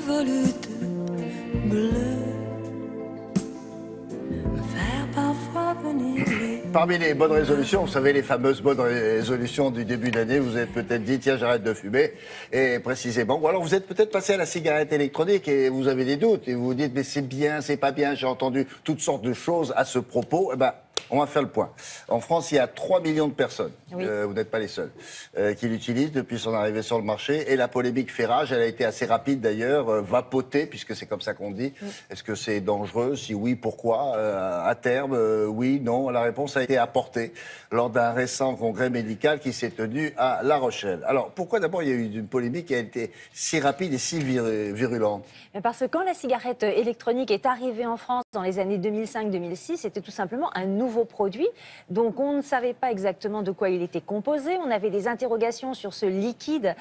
volutes bleues me faire parfois venir les... Parmi les bonnes résolutions, vous savez, les fameuses bonnes résolutions du début d'année, vous êtes peut-être dit, tiens, j'arrête de fumer, et précisément. Ou alors vous êtes peut-être passé à la cigarette électronique et vous avez des doutes, et vous vous dites, mais c'est bien, c'est pas bien, j'ai entendu toutes sortes de choses à ce propos. Eh ben, on va faire le point. En France, il y a 3 millions de personnes, Oui. vous n'êtes pas les seuls, qui l'utilisent depuis son arrivée sur le marché. Et la polémique fait rage, elle a été assez rapide d'ailleurs, vapotée, puisque c'est comme ça qu'on dit. Oui. Est-ce que c'est dangereux? Si oui, pourquoi? À terme, oui, non. La réponse a été apportée lors d'un récent congrès médical qui s'est tenu à La Rochelle. Alors, pourquoi d'abord il y a eu une polémique qui a été si rapide et si virulente? Parce que quand la cigarette électronique est arrivée en France dans les années 2005-2006, c'était tout simplement un nouveau produit. Donc on ne savait pas exactement de quoi il était composé. On avait des interrogations sur ce liquide,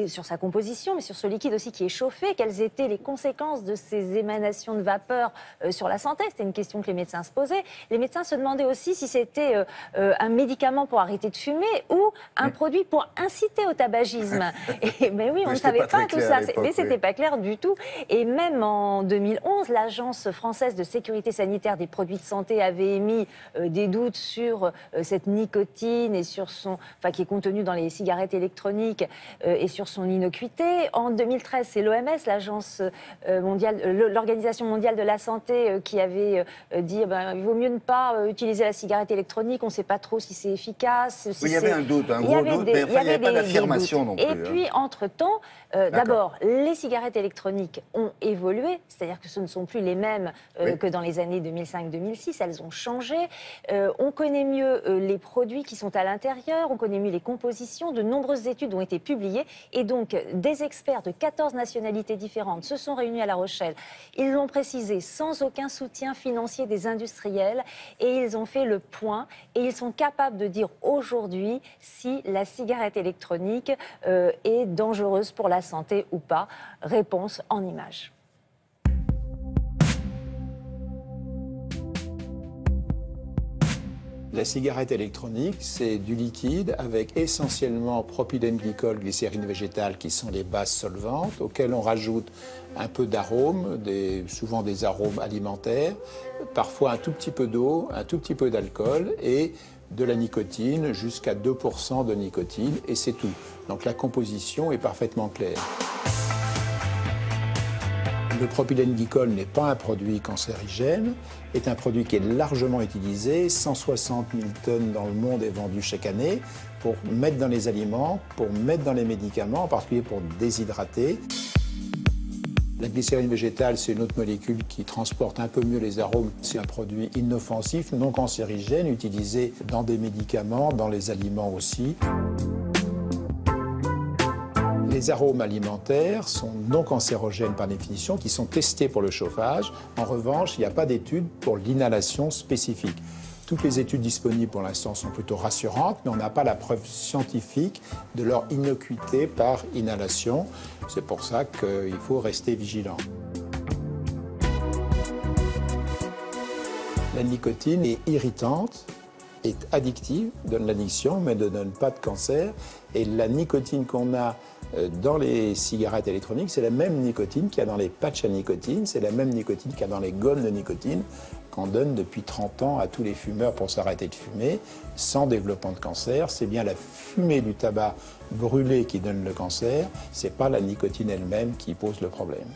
sur sa composition, mais sur ce liquide aussi qui est chauffé. Quelles étaient les conséquences de ces émanations de vapeur sur la santé? C'était une question que les médecins se posaient. Les médecins se demandaient aussi si c'était un médicament pour arrêter de fumer ou un produit pour inciter au tabagisme. Mais oui, on ne savait pas tout ça. Mais c'était pas clair du tout. Et même en 2011, l'Agence française de sécurité sanitaire des produits de santé avait émis des doutes sur cette nicotine et sur son, enfin, qui est contenue dans les cigarettes électroniques et sur son innocuité. En 2013, c'est l'OMS, l'Agence mondiale, l'Organisation mondiale de la santé, qui avait dit il vaut mieux ne pas utiliser la cigarette électronique. On ne sait pas trop si c'est efficace. Si oui, il y avait un doute, un gros doute, mais enfin, il n'y avait pas d'affirmation non plus. Et puis, entre-temps, d'abord, les cigarettes électroniques ont évolué, c'est-à-dire que ce ne sont plus les mêmes que dans les années 2005-2006, elles ont changé. On connaît mieux les produits qui sont à l'intérieur, on connaît mieux les compositions, de nombreuses études ont été publiées et donc des experts de 14 nationalités différentes se sont réunis à La Rochelle. Ils l'ont précisé sans aucun soutien financier des industriels et ils ont fait le point et ils sont capables de dire aujourd'hui si la cigarette électronique est dangereuse pour la santé ou pas. Réponse en images. La cigarette électronique, c'est du liquide avec essentiellement propylène glycol, glycérine végétale qui sont les bases solvantes, auxquelles on rajoute un peu d'arômes, souvent des arômes alimentaires, parfois un tout petit peu d'eau, un tout petit peu d'alcool et de la nicotine, jusqu'à 2% de nicotine, et c'est tout. Donc la composition est parfaitement claire. Le propylène glycol n'est pas un produit cancérigène, est un produit qui est largement utilisé. 160 000 tonnes dans le monde est vendu chaque année pour mettre dans les aliments, pour mettre dans les médicaments, en particulier pour déshydrater. La glycérine végétale, c'est une autre molécule qui transporte un peu mieux les arômes. C'est un produit inoffensif, non cancérigène, utilisé dans des médicaments, dans les aliments aussi. Les arômes alimentaires sont non cancérogènes par définition, qui sont testés pour le chauffage. En revanche, il n'y a pas d'études pour l'inhalation spécifique. Toutes les études disponibles pour l'instant sont plutôt rassurantes, mais on n'a pas la preuve scientifique de leur innocuité par inhalation. C'est pour ça qu'il faut rester vigilant. La nicotine est irritante, est addictive, donne l'addiction, mais ne donne pas de cancer. Et la nicotine qu'on a dans les cigarettes électroniques, c'est la même nicotine qu'il y a dans les patchs à nicotine, c'est la même nicotine qu'il y a dans les gommes de nicotine qu'on donne depuis 30 ans à tous les fumeurs pour s'arrêter de fumer, sans développement de cancer. C'est bien la fumée du tabac brûlé qui donne le cancer, c'est pas la nicotine elle-même qui pose le problème.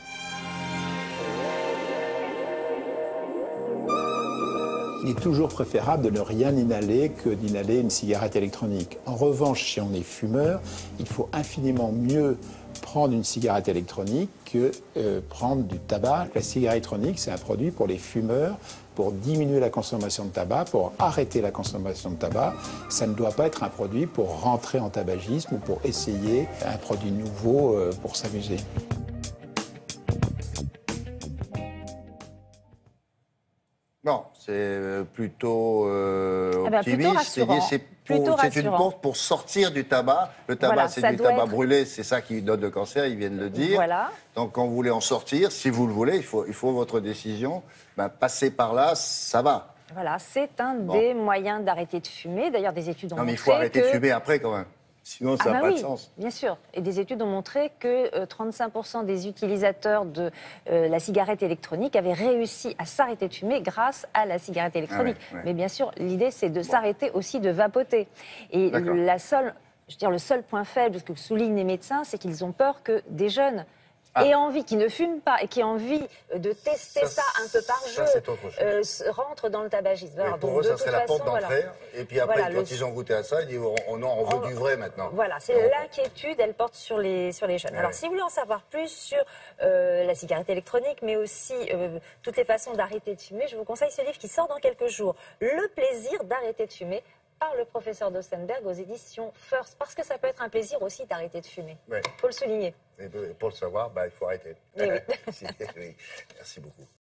Il est toujours préférable de ne rien inhaler que d'inhaler une cigarette électronique. En revanche, si on est fumeur, il faut infiniment mieux prendre une cigarette électronique que prendre du tabac. La cigarette électronique, c'est un produit pour les fumeurs, pour diminuer la consommation de tabac, pour arrêter la consommation de tabac. Ça ne doit pas être un produit pour rentrer en tabagisme ou pour essayer un produit nouveau pour s'amuser. Non, c'est plutôt plutôt optimiste. C'est une course pour sortir du tabac. Le tabac, voilà, c'est du tabac brûlé, c'est ça qui donne le cancer, ils viennent de le dire. Voilà. Donc quand vous voulez en sortir, si vous le voulez, il faut votre décision. Passer par là, ça va. Voilà, c'est un des moyens d'arrêter de fumer. D'ailleurs, des études ont montré mais il faut arrêter de fumer après quand même. Sinon, ça n'a pas de sens. Bien sûr. Et des études ont montré que 35% des utilisateurs de la cigarette électronique avaient réussi à s'arrêter de fumer grâce à la cigarette électronique. Mais bien sûr, l'idée, c'est de s'arrêter aussi de vapoter. Et le seul point faible que soulignent les médecins, c'est qu'ils ont peur que des jeunes aient envie, qui ne fument pas et qui aient envie de tester ça un peu par jeu, rentrent dans le tabagisme. Alors, pour eux, ça serait la porte d'entrée. Et puis après, quand ils ont goûté à ça, ils disent on veut du vrai maintenant. Voilà, c'est l'inquiétude, elle porte sur les jeunes. Alors, si vous voulez en savoir plus sur la cigarette électronique, mais aussi toutes les façons d'arrêter de fumer, je vous conseille ce livre qui sort dans quelques jours, Le plaisir d'arrêter de fumer, par le professeur Dostenberg aux éditions First, parce que ça peut être un plaisir aussi d'arrêter de fumer. Il faut le souligner. Et pour le savoir, il faut arrêter. Oui. Merci beaucoup.